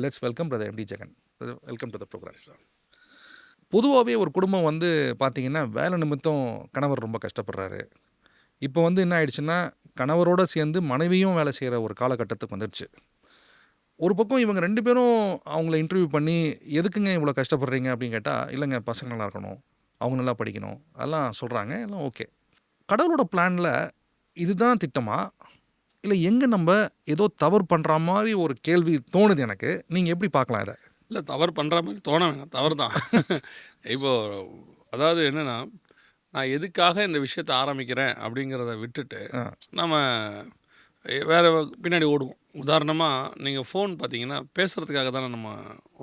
Let's welcome brother MD Jagan. Welcome to the program. பொதுவாகவே ஒரு குடும்பம் வந்து பார்த்தீங்கன்னா வேலை நிமித்தம் கணவர் ரொம்ப கஷ்டப்படுறாரு. இப்போ வந்து என்ன ஆயிடுச்சுன்னா கணவரோடு சேர்ந்து மனைவியும் வேலை செய்கிற ஒரு காலகட்டத்துக்கு வந்துடுச்சு. ஒரு பக்கம் இவங்க 2 பேரும் அவங்கள இன்டர்வியூ பண்ணி எதுக்குங்க இவ்வளோ கஷ்டப்படுறீங்க அப்படின்னு கேட்டால், இல்லைங்க பசங்க நல்லா இருக்கணும், அவங்க நல்லா படிக்கணும், அதெல்லாம் சொல்கிறாங்க. எல்லாம் ஓகே. கடவுளோட பிளானில் இதுதான் திட்டமா, இல்லை எங்கே நம்ம ஏதோ தவறு பண்ணுற மாதிரி ஒரு கேள்வி தோணுது எனக்கு. நீங்கள் எப்படி பார்க்கலாம் இதை? இல்லை, தவறு பண்ணுற மாதிரி தோண வேணாம், தவறு தான். இப்போது அதாவது என்னென்னா, நான் எதுக்காக இந்த விஷயத்தை ஆரம்பிக்கிறேன் அப்படிங்கிறத விட்டுட்டு நம்ம வேறு பின்னாடி ஓடுவோம். உதாரணமாக நீங்கள் ஃபோன் பார்த்தீங்கன்னா பேசுகிறதுக்காக தானே நம்ம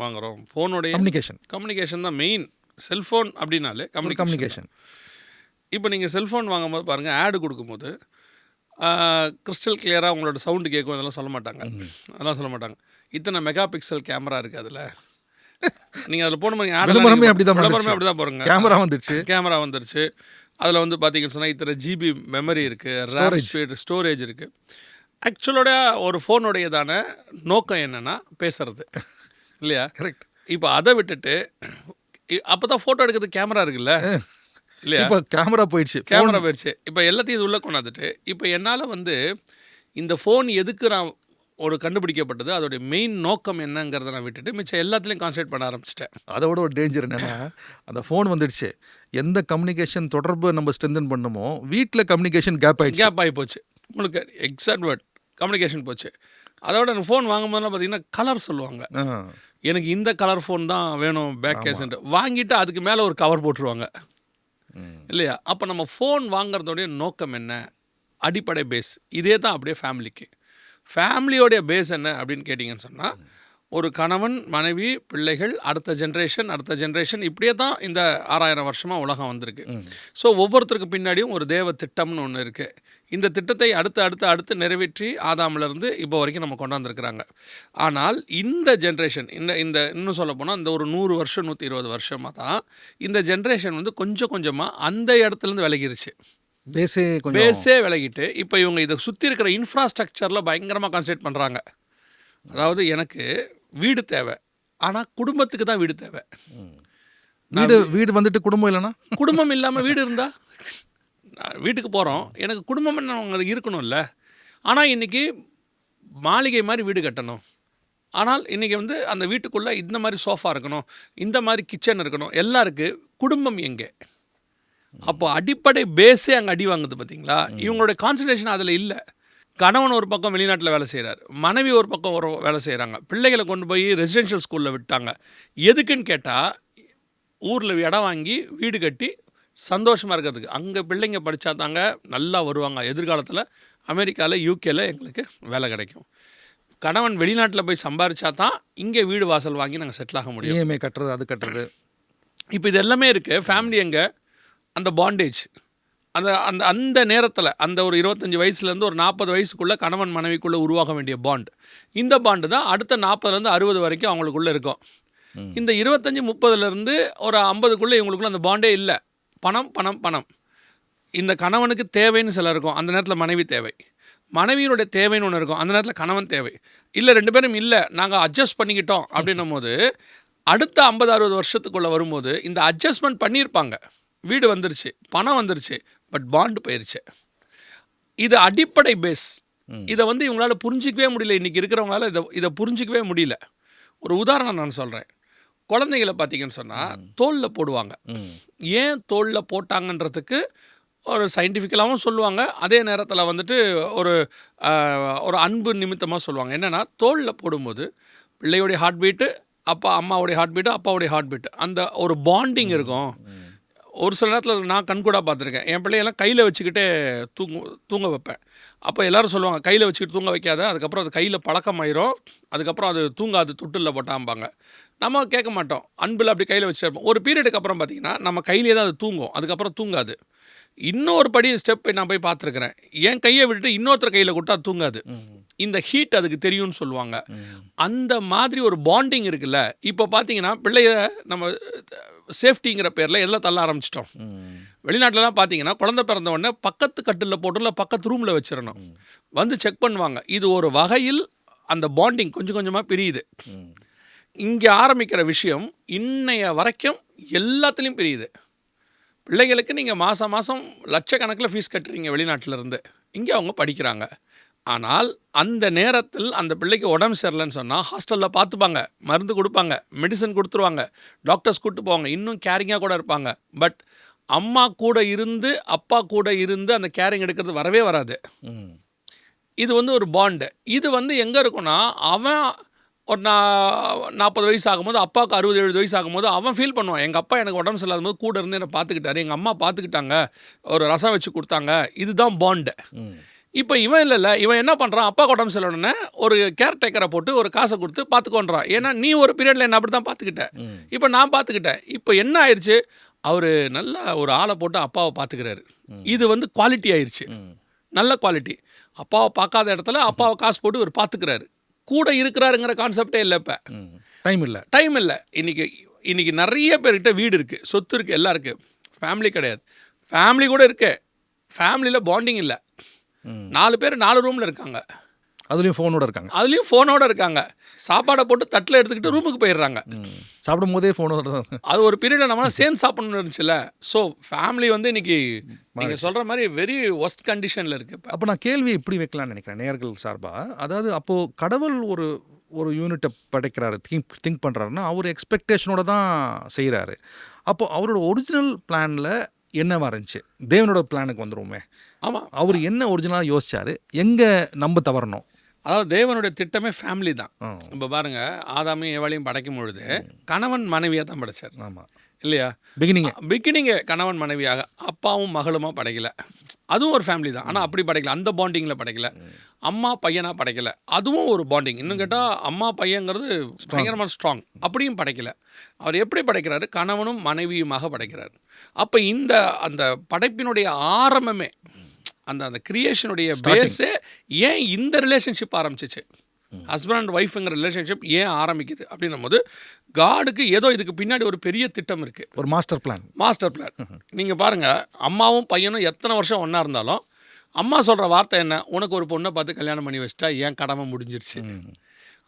வாங்குகிறோம். ஃபோனுடைய கம்யூனிகேஷன் தான் மெயின். செல்ஃபோன் அப்படின்னாலே கம்யூனிகேஷன். இப்போ நீங்கள் செல்ஃபோன் வாங்கும்போது பாருங்கள், ஆடு கொடுக்கும்போது கிறிஸ்டல் கிளியராக உங்களோட சவுண்டு கேட்கும். அதெல்லாம் சொல்ல மாட்டாங்க. இத்தனை மெகா பிக்சல் கேமரா இருக்குது அதில். நீங்கள் அதில் போடும்போது அப்படி தான் போகிறோங்க. கேமரா வந்துருச்சு. அதில் வந்து பார்த்தீங்கன்னு சொன்னால் இத்தனை ஜிபி மெமரி இருக்குது, ரேம் ஸ்பீடு, ஸ்டோரேஜ் இருக்குது. ஆக்சுவலோட ஒரு ஃபோனுடையதான நோக்கம் என்னென்னா பேசுறது இல்லையா? கரெக்ட். இப்போ அதை விட்டுட்டு அப்போ தான் ஃபோட்டோ எடுக்கிறதுக்கு கேமரா இருக்குல்ல இல்லையா? இப்போ கேமரா போயிடுச்சு. இப்போ எல்லாத்தையும் இது உள்ளே கொண்டாந்துட்டு இப்போ என்னால் வந்து இந்த ஃபோன் எதுக்கு நான் ஒரு கண்டுபிடிக்கப்பட்டது, அதோடைய மெயின் நோக்கம் என்னங்கிறத நான் விட்டுட்டு மிச்சம் எல்லாத்துலேயும் கான்சன்ட்ரேட் பண்ண ஆரம்பிச்சிட்டேன். அதோட ஒரு டேஞ்சர் என்னென்னா, அந்த ஃபோன் வந்துடுச்சு, எந்த கம்யூனிகேஷன் தொடர்பு நம்ம ஸ்ட்ரென்தன் பண்ணுமோ வீட்டில் கம்யூனிகேஷன் கேப் ஆகி போச்சு. உங்களுக்கு எக்ஸாக்ட் வேர்ட் கம்யூனிகேஷன் போச்சு. அதோட எனக்கு ஃபோன் வாங்கும்போதெல்லாம் பார்த்தீங்கன்னா கலர் சொல்லுவாங்க. எனக்கு இந்த கலர் ஃபோன் தான் வேணும் பேக் கேஸ்ன்ட்டு வாங்கிட்டு அதுக்கு மேலே ஒரு கவர் போட்டுருவாங்க இல்லையா? அப்போ நம்ம ஃபோன் வாங்குறதோடைய நோக்கம் என்ன, அடிப்படை பேஸ் இதே தான். அப்படியே ஃபேமிலியோடைய பேஸ் என்ன அப்படின்னு கேட்டிங்கன்னு சொன்னால், ஒரு கணவன், மனைவி, பிள்ளைகள், அடுத்த ஜென்ரேஷன் இப்படியே தான் இந்த 6000 வருஷமாக உலகம் வந்திருக்கு. ஸோ ஒவ்வொருத்தருக்கு பின்னாடியும் ஒரு தேவ திட்டம்னு ஒன்று இருக்குது. இந்த திட்டத்தை அடுத்து நிறைவேற்றி ஆதாமிலிருந்து இப்போ வரைக்கும் நம்ம கொண்டாந்துருக்குறாங்க. ஆனால் இந்த ஜென்ரேஷன் இந்த இன்னும் சொல்ல போனால் இந்த ஒரு 100 வருஷம் 120 வருஷமாக தான் இந்த ஜென்ரேஷன் வந்து கொஞ்சம் கொஞ்சமாக அந்த இடத்துலேருந்து விலகிருச்சு. பேஸே விலகிட்டு இப்போ இவங்க இதை சுற்றி இருக்கிற இன்ஃப்ராஸ்ட்ரக்சரில் பயங்கரமாக கான்சன்ட்ரேட் பண்ணுறாங்க. அதாவது எனக்கு வீடு தேவை, ஆனால் குடும்பத்துக்கு தான் வீடு தேவை. வீடு வந்துட்டு குடும்பம் இல்லைன்னா, குடும்பம் இல்லாமல் வீடு இருந்தால் வீட்டுக்கு போகிறோம், எனக்கு குடும்பம் என்ன இருக்கணும்ல. ஆனால் இன்றைக்கி மாளிகை மாதிரி வீடு கட்டணும். ஆனால் இன்றைக்கி வந்து அந்த வீட்டுக்குள்ளே இந்த மாதிரி சோஃபா இருக்கணும், இந்த மாதிரி கிச்சன் இருக்கணும், எல்லாம் இருக்குது. குடும்பம் எங்கே? அப்போ அடிப்படை பேஸே அங்கே அடி வாங்குது. பார்த்தீங்களா? இவங்களோட கான்சன்ட்ரேஷன் அதில் இல்லை. கணவன் ஒரு பக்கம் வெளிநாட்டில் வேலை செய்கிறார், மனைவி ஒரு பக்கம் ஒரு வேலை செய்கிறாங்க, பிள்ளைகளை கொண்டு போய் ரெசிடென்ஷியல் ஸ்கூலில் விட்டாங்க. எதுக்குன்னு கேட்டால், ஊரில் இடம் வாங்கி வீடு கட்டி சந்தோஷமாக இருக்கிறதுக்கு. அங்கே பிள்ளைங்க படித்தா தாங்க நல்லா வருவாங்க, எதிர்காலத்தில் அமெரிக்காவில் யூகேயில் எங்களுக்கு வேலை கிடைக்கும். கணவன் வெளிநாட்டில் போய் சம்பாரிச்சா தான் இங்கே வீடு வாசல் வாங்கி நாங்கள் செட்டில் ஆக முடியும். இஎம்ஐ கட்டுறது, அது கட்டுறது, இப்போ இது எல்லாமே இருக்குது. ஃபேமிலி எங்கே? அந்த பாண்டேஜ் அந்த அந்த அந்த நேரத்தில் அந்த ஒரு 25 வயசுலேருந்து ஒரு 40 வயசுக்குள்ளே கணவன் மனைவிக்குள்ளே உருவாக வேண்டிய பாண்ட். இந்த பாண்டு தான் அடுத்த 40லேருந்து 60 வரைக்கும் அவங்களுக்குள்ளே இருக்கும். இந்த 25 30லேருந்து ஒரு 50க்குள்ளே இவங்களுக்குள்ள அந்த பாண்டே இல்லை. பணம். இந்த கணவனுக்கு தேவைன்னு சில இருக்கும், அந்த நேரத்தில் மனைவி தேவை. மனைவியினுடைய தேவைன்னு ஒன்று இருக்கும், அந்த நேரத்தில் கணவன் தேவை. இல்லை 2 பேரும் இல்லை, நாங்கள் அட்ஜஸ்ட் பண்ணிக்கிட்டோம் அப்படின்னும் போது அடுத்த 50-60 வருஷத்துக்குள்ளே வரும்போது இந்த அட்ஜஸ்ட்மெண்ட் பண்ணியிருப்பாங்க. வீடு வந்துருச்சு, பணம் வந்துருச்சு, பட் பாண்டு போயிடுச்சு. இது அடிப்படை பேஸ். இதை வந்து இவங்களால புரிஞ்சிக்கவே முடியல. இன்றைக்கி இருக்கிறவங்களால இதை புரிஞ்சிக்கவே முடியல. ஒரு உதாரணம் நான் சொல்கிறேன். குழந்தைகளை பார்த்தீங்கன்னு சொன்னால் தோலில் போடுவாங்க. ஏன் தோலில் போட்டாங்கன்றதுக்கு ஒரு சயின்டிஃபிக்கலாகவும் சொல்லுவாங்க, அதே நேரத்தில் வந்துட்டு ஒரு அன்பு நிமித்தமாக சொல்லுவாங்க. என்னென்னா, தோலில் போடும்போது பிள்ளையோடைய ஹார்ட் பீட்டு, அம்மாவுடைய ஹார்ட் பீட்டு, அப்பாவுடைய ஹார்ட் பீட்டு, அந்த ஒரு பாண்டிங் இருக்கும். ஒரு சில நேரத்தில் நான் கண்கூடாக பார்த்துருக்கேன். என் பிள்ளையெல்லாம் கையில் வச்சுக்கிட்டே தூங்க வைப்பேன். அப்போ எல்லோரும் சொல்லுவாங்க, கையில் வச்சுக்கிட்டு தூங்க வைக்காத, அதுக்கப்புறம் அது கையில் பழக்கமாயிரும், அதுக்கப்புறம் அது தூங்காது, தொட்டிலில் போட்டாம்பாங்க. நம்ம கேட்க மாட்டோம், அன்பில் அப்படி கையில் வச்சுருப்போம். ஒரு பீரியடுக்கு அப்புறம் பார்த்திங்கன்னா நம்ம கையிலே தான் அது தூங்கும், அதுக்கப்புறம் தூங்காது. இன்னொரு படி ஸ்டெப் நான் போய் பார்த்துருக்குறேன். என் கையை விட்டுட்டு இன்னொருத்தர் கையில் கொடுத்தா தூங்காது. இந்த ஹீட் அதுக்கு தெரியும்னு சொல்லுவாங்க. அந்த மாதிரி ஒரு பாண்டிங் இருக்குல்ல. இப்போ பார்த்தீங்கன்னா பிள்ளைய நம்ம சேஃப்டிங்கிற பேரில் எல்லாம் தள்ள ஆரம்பிச்சிட்டோம். வெளிநாட்டிலலாம் பார்த்தீங்கன்னா குழந்தை பிறந்த உடனே பக்கத்து கட்டிலில் போட்டு இல்லை பக்கத்து ரூமில் வச்சிடணும், வந்து செக் பண்ணுவாங்க. இது ஒரு வகையில் அந்த பாண்டிங் கொஞ்சம் கொஞ்சமாக பிரியுது. இங்கே ஆரம்பிக்கிற விஷயம் இன்னைய வரைக்கும் எல்லாத்துலேயும் பிரியுது. பிள்ளைகளுக்கு நீங்கள் மாதம் மாதம் லட்சக்கணக்கில் ஃபீஸ் கட்டுறீங்க வெளிநாட்டிலேருந்து, இங்கே அவங்க படிக்கிறாங்க. ஆனால் அந்த நேரத்தில் அந்த பிள்ளைக்கு உடம்பு சரியில்லைன்னு சொன்னால் ஹாஸ்டலில் பார்த்துப்பாங்க, மருந்து கொடுப்பாங்க, மெடிசன் கொடுத்துருவாங்க, டாக்டர்ஸ் கூப்பிட்டு போவாங்க, இன்னும் கேரிங்காக கூட இருப்பாங்க. பட் அம்மா கூட இருந்து அப்பா கூட இருந்து அந்த கேரிங் எடுக்கிறது வரவே வராது. இது வந்து ஒரு பாண்டு. இது வந்து எங்கே இருக்குன்னா, அவன் ஒரு 40 வயசு ஆகும்போது, அப்பாவுக்கு 60-70 வயசு ஆகும்போது அவன் ஃபீல் பண்ணுவான், எங்கள் அப்பா எனக்கு உடம்பு சரியில்லாத போது கூட இருந்து என்னை பார்த்துக்கிட்டாரு, எங்கள் அம்மா பார்த்துக்கிட்டாங்க, ஒரு ரசம் வச்சு கொடுத்தாங்க. இதுதான் பாண்டு. இப்போ இவன் இல்லைல்ல, இவன் என்ன பண்ணுறான், அப்பாவுக்கு உடம்பு சரியில்லைன்னு ஒரு கேர்டேக்கரை போட்டு ஒரு காசை கொடுத்து பார்த்துக்கோன்றான். ஏன்னா நீ ஒரு பீரியடில் என்ன அப்படி தான் பார்த்துக்கிட்டேன், இப்போ நான் பார்த்துக்கிட்டேன். இப்போ என்ன ஆயிடுச்சு, அவர் நல்ல ஒரு ஆளை போட்டு அப்பாவை பார்த்துக்கிறாரு. இது வந்து குவாலிட்டி ஆயிடுச்சு, நல்ல குவாலிட்டி. அப்பாவை பார்க்காத இடத்துல அப்பாவை காசு போட்டு இவர் பார்த்துக்கிறாரு, கூட இருக்கிறாருங்கிற கான்செப்டே இல்லை. இப்போ டைம் இல்லை. இன்னைக்கு நிறைய பேர்கிட்ட வீடு இருக்குது, சொத்து இருக்குது, எல்லாம் இருக்குது, ஃபேமிலி கிடையாது. ஃபேமிலி கூட இருக்கு, ஃபேமிலியில் பாண்டிங் இல்லை. 4 பேர் 4 ரூமில் இருக்காங்க, அதுலேயும் ஃபோனோட இருக்காங்க. சாப்பாடை போட்டு தட்டில் எடுத்துக்கிட்டு ரூமுக்கு போயிடுறாங்க, சாப்பிடும் போதே ஃபோனோட. அது ஒரு பீரியடில் நம்மளால் சேர்ந்து சாப்பிடணும்னு இருந்துச்சுல்ல. ஸோ ஃபேமிலி வந்து இன்னைக்கு நீங்கள் சொல்கிற மாதிரி வெரி ஒஸ்ட் கண்டிஷனில் இருக்குது. அப்போ நான் கேள்வி இப்படி வைக்கலாம்னு நினைக்கிறேன் நேயர்கள் சார்பாக. அதாவது அப்போது கடவுள் ஒரு யூனிட்டை படைக்கிறாரு, திங்க் பண்ணுறாருன்னா அவர் எக்ஸ்பெக்டேஷனோட தான் செய்கிறாரு. அப்போது அவரோட ஒரிஜினல் பிளானில் என்னவா இருந்துச்சு? தேவனோட பிளானுக்கு வந்துருவோமே. ஆமாம், அவர் என்ன ஒரிஜினலாக யோசிச்சாரு, எங்கே நம்ம தவறணும்? அதாவது தேவனுடைய திட்டமே ஃபேமிலி தான். இப்போ பாருங்கள், ஆதாமையும் ஏவாளையும் படைக்கும் பொழுது கணவன் மனைவியாக தான் படைச்சார். ஆமாம் இல்லையா? பிகினிங்கே கணவன் மனைவியாக, அப்பாவும் மகளுமா படைக்கல. அதுவும் ஒரு ஃபேமிலி தான், ஆனால் அப்படி படைக்கல, அந்த பாண்டிங்கில் படைக்கல. அம்மா பையனாக படைக்கல, அதுவும் ஒரு பாண்டிங். இன்னும் கேட்டால் அம்மா பையங்கிறது பயங்கரமாக ஸ்ட்ராங், அப்படியும் படைக்கல. அவர் எப்படி படைக்கிறாரு, கணவனும் மனைவியுமாக படைக்கிறார். அப்போ அந்த படைப்பினுடைய ஆரம்பமே, அந்த கிரியேஷனுடைய பேஸே ஏன் இந்த ரிலேஷன்ஷிப் ஆரம்பிச்சிச்சு, ஹஸ்பண்ட் அண்ட் ஒய்ஃபுங்கிற ரிலேஷன்ஷிப் ஏன் ஆரம்பிக்குது அப்படின்னும் போது, காடுக்கு ஏதோ இதுக்கு பின்னாடி ஒரு பெரிய திட்டம் இருக்குது, ஒரு மாஸ்டர் பிளான். நீங்கள் பாருங்கள், அம்மாவும் பையனும் எத்தனை வருஷம் ஒன்றா இருந்தாலும் அம்மா சொல்கிற வார்த்தை என்ன, உனக்கு ஒரு பொண்ணை பார்த்து கல்யாணம் பண்ணி வச்சிட்டா ஏன் கடமை முடிஞ்சிருச்சு.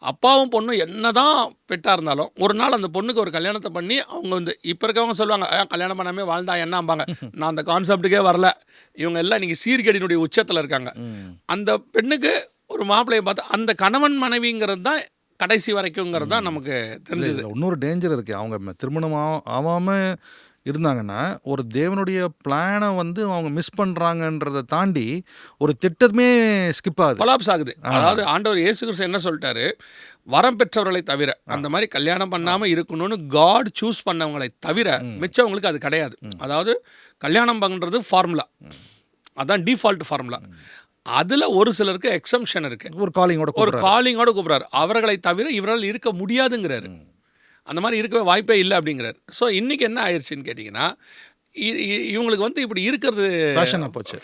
அப்பாவும் பொண்ணும் என்ன தான் பெட்டாக இருந்தாலும் ஒரு நாள் அந்த பொண்ணுக்கு ஒரு கல்யாணத்தை பண்ணி, அவங்க வந்து இப்போ இருக்கவங்க சொல்லுவாங்க கல்யாணம் பண்ணாமே வாழ்ந்தா என்னம்பாங்க. நான் அந்த கான்செப்டுக்கே வரல. இவங்க எல்லாம் இன்றைக்கி சீர்கேடினுடைய உச்சத்தில் இருக்காங்க. அந்த பெண்ணுக்கு ஒரு மாப்பிள்ளையை பார்த்து அந்த கணவன் மனைவிங்கிறது தான் கடைசி வரைக்குங்கிறது தான் நமக்கு தெரிஞ்சது. இன்னொரு டேஞ்சர் இருக்குது. அவங்க திருமணம் ஆகாமல் இருந்தாங்கன்னா ஒரு தேவனுடைய பிளானை வந்து அவங்க மிஸ் பண்ணுறாங்கன்றதை தாண்டி ஒரு திட்டமே ஸ்கிப் ஆகுது, கொலாப்ஸ் ஆகுது. அதாவது ஆண்டவர் இயேசு கிறிஸ்து என்ன சொல்லிட்டாரு, வரம் பெற்றவர்களை தவிர, அந்த மாதிரி கல்யாணம் பண்ணாமல் இருக்கணும்னு காட் சூஸ் பண்ணவங்களை தவிர மிச்சவங்களுக்கு அது கிடையாது. அதாவது கல்யாணம் பண்ணுறது ஃபார்முலா, அதான் டிஃபால்ட் ஃபார்முலா. அதில் ஒரு சிலருக்கு எக்ஸம்ஷன் இருக்குது, ஒரு காலிங்கோட கூப்பிட்றாரு. அவர்களை தவிர இவரால் இருக்க முடியாதுங்கிறாரு, அந்த மாதிரி இருக்கவே வாய்ப்பே இல்லை அப்படிங்கிறார். ஸோ இன்றைக்கி என்ன ஆயிடுச்சுன்னு கேட்டிங்கன்னா, இவங்களுக்கு வந்து இப்படி இருக்கிறது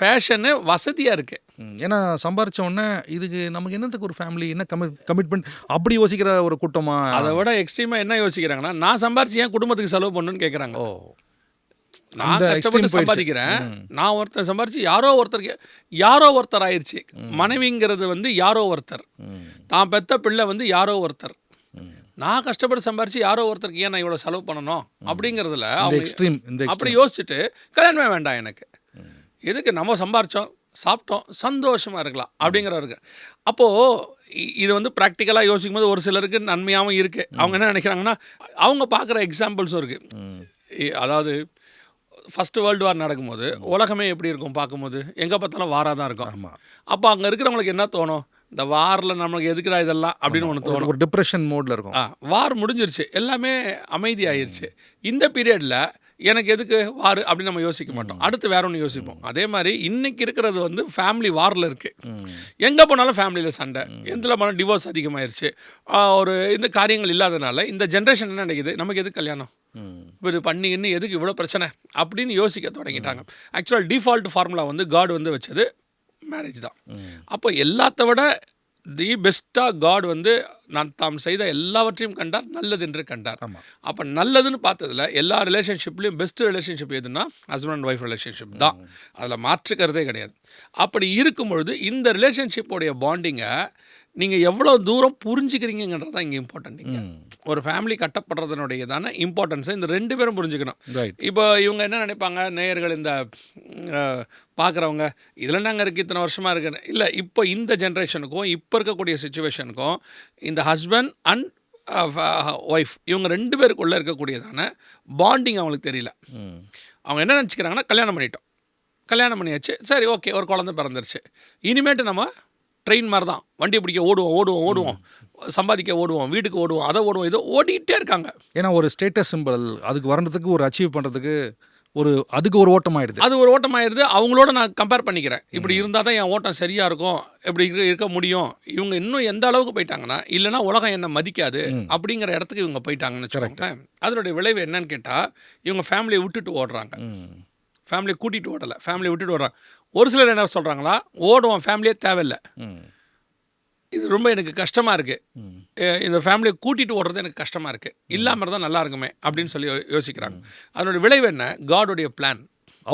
ஃபேஷனு வசதியாக இருக்குது. ஏன்னா சம்பாரிச்ச உடனே இதுக்கு நமக்கு என்னத்துக்கு ஒரு ஃபேமிலி, என்ன கமிட்மெண்ட் அப்படி யோசிக்கிற ஒரு கூட்டமாக. அதை விட எக்ஸ்ட்ரீமாக என்ன யோசிக்கிறாங்கன்னா, நான் சம்பாரிச்சு ஏன் குடும்பத்துக்கு செலவு பண்ணணுன்னு கேட்குறாங்க. நான் கஷ்டப்பட்டு சம்பாதிக்கிறேன், நான் ஒருத்தர் சம்பாரிச்சு யாரோ ஒருத்தர் ஆயிடுச்சு. மனைவிங்கிறது வந்து யாரோ ஒருத்தர், தான் பெத்த பிள்ளை வந்து யாரோ ஒருத்தர். நான் கஷ்டப்பட்டு சம்பாரிச்சு யாரோ ஒருத்தருக்கு ஏன் நான் இவ்வளோ செலவு பண்ணணும் அப்படிங்கிறதுல அப்படி யோசிச்சுட்டு கல்யாணமே வேண்டாம் எனக்கு, எதுக்கு நம்ம சம்பாரித்தோம் சாப்பிட்டோம் சந்தோஷமாக இருக்கலாம் அப்படிங்கிறவருக்கு. அப்போது இது வந்து ப்ராக்டிக்கலாக யோசிக்கும் போது ஒரு சிலருக்கு நன்மையாகவும் இருக்குது. அவங்க என்ன நினைக்கிறாங்கன்னா, அவங்க பார்க்குற எக்ஸாம்பிள்ஸும் இருக்குது. அதாவது ஃபஸ்ட்டு வேர்ல்டு வார் நடக்கும்போது உலகமே எப்படி இருக்கும் பார்க்கும்போது, எங்கே பார்த்தாலும் வாராக தான் இருக்கும். அப்போ அங்கே இருக்கிறவங்களுக்கு என்ன தோணும், இந்த வாரில் நம்மளுக்கு எதுக்குடா இதெல்லாம் அப்படின்னு ஒன்று தோணும். ஒரு டிப்ரெஷன் மோடில் இருக்கும். வார் முடிஞ்சிருச்சு, எல்லாமே அமைதியாகிருச்சு. இந்த பீரியடில் எனக்கு எதுக்கு வார் அப்படின்னு நம்ம யோசிக்க மாட்டோம், அடுத்து வேற ஒன்று யோசிப்போம். அதே மாதிரி இன்றைக்கி இருக்கிறது வந்து ஃபேமிலி வாரில் இருக்குது. எங்கே போனாலும் ஃபேமிலியில் சண்டை, எந்தில் போனால் டிவோர்ஸ் அதிகமாகிருச்சு. ஒரு இந்த காரியங்கள் இல்லாதனால இந்த ஜென்ரேஷன் என்ன நினைக்குது, நமக்கு எதுக்கு கல்யாணம், இப்போ இது பண்ணி இன்னும் எதுக்கு இவ்வளோ பிரச்சனை அப்படின்னு யோசிக்க தொடங்கிட்டாங்க. ஆக்சுவலாக டிஃபால்ட் ஃபார்முலா வந்து காட் வந்து வச்சது மேரேஜ் தான். அப்போ எல்லாத்த விட தி பெஸ்ட்டாக காட் வந்து நான் தாம் செய்த எல்லாவற்றையும் கண்டார், நல்லது என்று கண்டார். ஆமாம். அப்போ நல்லதுன்னு பார்த்ததுல எல்லா ரிலேஷன்ஷிப்லேயும் பெஸ்ட் ரிலேஷன்ஷிப் எதுனா ஹஸ்பண்ட் அண்ட் ஒய்ஃப் ரிலேஷன்ஷிப் தான். அதில் மாற்றுக்கிறதே கிடையாது. அப்படி இருக்கும் பொழுது இந்த ரிலேஷன்ஷிப்போடைய பாண்டிங்கை நீங்கள் எவ்வளோ தூரம் புரிஞ்சுக்கிறீங்கிறது தான் இங்கே இம்பார்ட்டன்ட். நீங்கள் ஒரு ஃபேமிலி கட்டப்படுறதுனுடையதான இம்பார்ட்டன்ஸை இந்த 2 பேரும் புரிஞ்சுக்கணும். இப்போ இவங்க என்ன நினைப்பாங்க, நேயர்கள் இந்த பார்க்குறவங்க, இதில் நாங்கள் இருக்குது இத்தனை வருஷமாக இருக்குன்னு. இல்லை, இப்போ இந்த ஜென்ரேஷனுக்கும் இப்போ இருக்கக்கூடிய சுச்சுவேஷனுக்கும் இந்த ஹஸ்பண்ட் அண்ட் ஒய்ஃப் இவங்க 2 பேருக்குள்ளே இருக்கக்கூடியதான பாண்டிங் அவங்களுக்கு தெரியல. அவங்க என்ன நினச்சிக்கிறாங்கன்னா, கல்யாணம் பண்ணிட்டோம், கல்யாணம் பண்ணியாச்சு, சரி ஓகே, ஒரு குழந்தை பிறந்துருச்சு, இனிமேட்டு நம்ம ட்ரெயின் மாதிரி தான், வண்டி பிடிக்க ஓடுவோம், சம்பாதிக்க ஓடுவோம், வீட்டுக்கு ஓடுவோம், அதை ஓடுவோம், இதோ ஓடிக்கிட்டே இருக்காங்க. ஏன்னா ஒரு ஸ்டேட்டஸ் சிம்பிள் அதுக்கு வர்றதுக்கு, ஒரு அச்சீவ் பண்ணுறதுக்கு அதுக்கு ஒரு ஓட்டம் ஆயிடுது. அது ஒரு ஓட்டம் ஆயிடுது. அவங்களோட நான் கம்பேர் பண்ணிக்கிறேன். இப்படி இருந்தால் தான் என் ஓட்டம் சரியாக இருக்கும், இப்படி இருக்க முடியும். இவங்க இன்னும் எந்த அளவுக்கு போயிட்டாங்கன்னா, இல்லைனா உலகம் என்ன மதிக்காது அப்படிங்கிற இடத்துக்கு இவங்க போயிட்டாங்கன்னு வச்சுக்கோங்களேன். அதனுடைய விளைவு என்னன்னு கேட்டால், இவங்க ஃபேமிலியை விட்டுட்டு ஓடுறாங்க. ஃபேமிலியை கூட்டிகிட்டு ஓடலை, ஃபேமிலியை விட்டுட்டு ஓடுறாங்க. ஒரு சிலர் என்ன சொல்கிறாங்களா, ஓடுவோம், ஃபேமிலியே தேவையில்லை, இது ரொம்ப எனக்கு கஷ்டமாக இருக்குது, இந்த ஃபேமிலியை கூட்டிகிட்டு ஓடுறது எனக்கு கஷ்டமாக இருக்குது, இல்லாமல் இருந்தால் நல்லா இருக்குமே அப்படின்னு சொல்லி யோசிக்கிறாங்க. அதனுடைய விளைவு என்ன, காடோடைய பிளான்,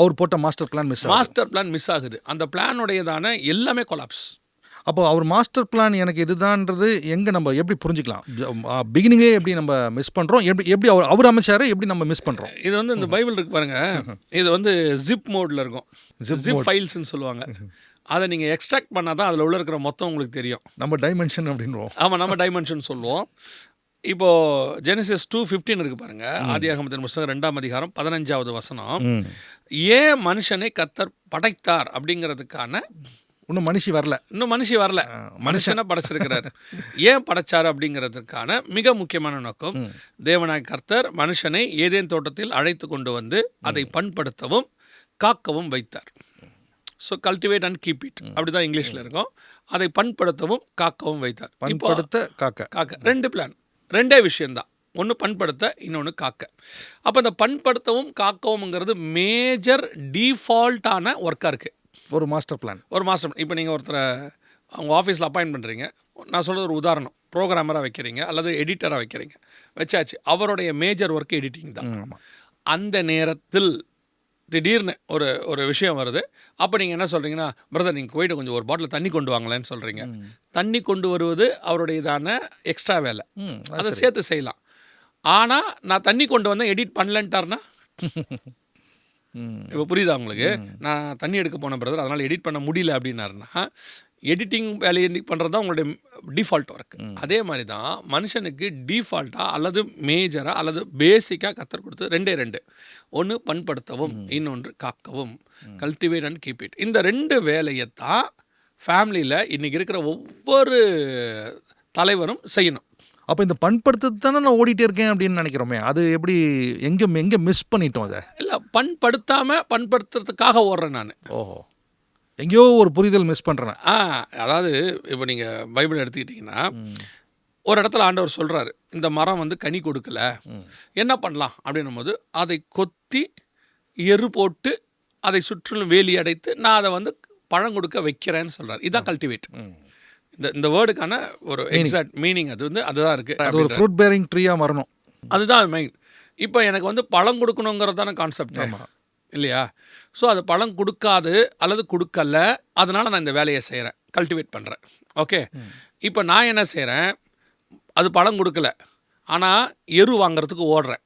அவர் போட்ட மாஸ்டர் பிளான் மிஸ் ஆகுது. அந்த பிளானுடையதான எல்லாமே கொலாப்ஸ். அப்போ அவர் மாஸ்டர் பிளான் எனக்கு இதுதான்றது எங்கே நம்ம எப்படி புரிஞ்சுக்கலாம்? பிகினிங்கே எப்படி நம்ம மிஸ் பண்ணுறோம், எப்படி அவர் அமைச்சாரு, எப்படி நம்ம மிஸ் பண்ணுறோம்? இது வந்து இந்த பைபிள் இருக்கு பாருங்க, இது வந்து ஜிப் மோடில் இருக்கும், ஜிப் ஃபைல்ஸ்ன்னு சொல்லுவாங்க. அதை நீங்கள் எக்ஸ்ட்ராக்ட் பண்ணால் தான் அதில் உள்ள இருக்கிற மொத்தம் உங்களுக்கு தெரியும். நம்ம டைமென்ஷன் அப்படின்றோம். ஆமாம், நம்ம டைமென்ஷன் சொல்லுவோம். இப்போது ஜெனசிஸ் 2:15 இருக்குது பாருங்கள், ஆதியாகமத்தின் புத்தகம் 2ஆம் அதிகாரம் 15வது வசனம். ஏன் மனுஷனை கர்த்தர் படைத்தார் அப்படிங்கிறதுக்கான இன்னும் மனுஷி வரல, மனுஷனை படைச்சிருக்கிறார். ஏன் படைச்சார் அப்படிங்கிறதுக்கான மிக முக்கியமான நோக்கம், தேவனாய் கர்த்தர் மனுஷனை ஏதேன் தோட்டத்தில் அழைத்து கொண்டு வந்து அதை பண்படுத்தவும் காக்கவும் வைத்தார். So cultivate and keep it, அப்படி தான் இங்கிலீஷில் இருக்கும். அதை பண்படுத்தவும் காக்கவும் வைத்தார். பண்படுத்த காக்க 2 பிளான், 2 விஷயந்தான். ஒன்று பண்படுத்த, இன்னொன்று காக்க. அப்போ இந்த பண்படுத்தவும் காக்கவும்ங்கிறது மேஜர் டிஃபால்ட்டான ஒர்க்காக இருக்குது. ஒரு மாஸ்டர் பிளான். இப்போ நீங்கள் ஒருத்தரை அவங்க ஆஃபீஸில் அப்பாயின்ட் பண்ணுறீங்க, நான் சொல்கிறது ஒரு உதாரணம், ப்ரோக்ராமராக வைக்கிறீங்க அல்லது எடிட்டராக வைக்கிறீங்க, வச்சாச்சு. அவருடைய மேஜர் ஒர்க் எடிட்டிங் தான். அந்த நேரத்தில் திடீர்னு ஒரு விஷயம் வருது. அப்போ நீங்கள் என்ன சொல்கிறீங்கன்னா, பிரதர் நீங்கள் போய்ட்டு கொஞ்சம் ஒரு பாட்டில் தண்ணி கொண்டு வாங்களேன்னு சொல்கிறீங்க. தண்ணி கொண்டு வருவது அவருடைய இதான எக்ஸ்ட்ரா வேலை, அதை சேர்த்து செய்யலாம். ஆனால் நான் தண்ணி கொண்டு வந்தேன், எடிட் பண்ணலன்ட்டார்னா, இப்போ புரியுதா உங்களுக்கு? நான் தண்ணி எடுக்க போன பிரதர், அதனால் எடிட் பண்ண முடியல அப்படின்னாருன்னா, எடிட்டிங் வேலையை பண்ணுறது தான் உங்களுடைய டிஃபால்ட் ஒர்க். அதே மாதிரி தான் மனுஷனுக்கு டிஃபால்ட்டாக அல்லது மேஜராக அல்லது பேசிக்காக கற்றுக் கொடுத்து 2 ஒன்று பண்படுத்தவும், இன்னொன்று காக்கவும், கல்டிவேட் அண்ட் கீப் இட். இந்த 2 வேலையைத்தான் ஃபேமிலியில் இன்றைக்கி இருக்கிற ஒவ்வொரு தலைவரும் செய்யணும். அப்போ இந்த பண்படுத்துறது தானே நான் ஓடிட்டே இருக்கேன் அப்படின்னு நினைக்கிறோமே, அது எப்படி எங்கே மிஸ் பண்ணிட்டோம்? அதை இல்லை, பண்படுத்துறதுக்காக ஓடுறேன் நான். ஓஹோ, எங்கேயோ ஒரு புரிதல் மிஸ் பண்ணுறேன். அதாவது இப்போ நீங்கள் பைபிள் எடுத்துக்கிட்டிங்கன்னா, ஒரு இடத்துல ஆண்டவர் சொல்கிறாரு, இந்த மரம் வந்து கனி கொடுக்கல, என்ன பண்ணலாம் அப்படின்னும் போது, அதை கொத்தி எரு போட்டு அதை சுற்றிலும் வேலி அடைத்து நான் அதை வந்து பழம் கொடுக்க வைக்கிறேன்னு சொல்கிறார். இதுதான் கல்டிவேட். இந்த வேர்டுக்கான ஒரு எக்ஸாக்ட் மீனிங் அது வந்து அதுதான் இருக்குது. அது ஒரு ஃப்ரூட் பேரிங் ட்ரீயாக வரணும், அதுதான் மெயின். இப்போ எனக்கு வந்து பழம் கொடுக்கணுங்கிறது தானே கான்செப்ட் இல்லையா? ஸோ அது பழம் கொடுக்காது அல்லது கொடுக்கல, அதனால் நான் இந்த வேலையை செய்கிறேன், கல்டிவேட் பண்ணுறேன். ஓகே, இப்போ நான் என்ன செய்கிறேன், அது பழம் கொடுக்கல, ஆனால் எரு வாங்கிறதுக்கு ஓடுறேன்,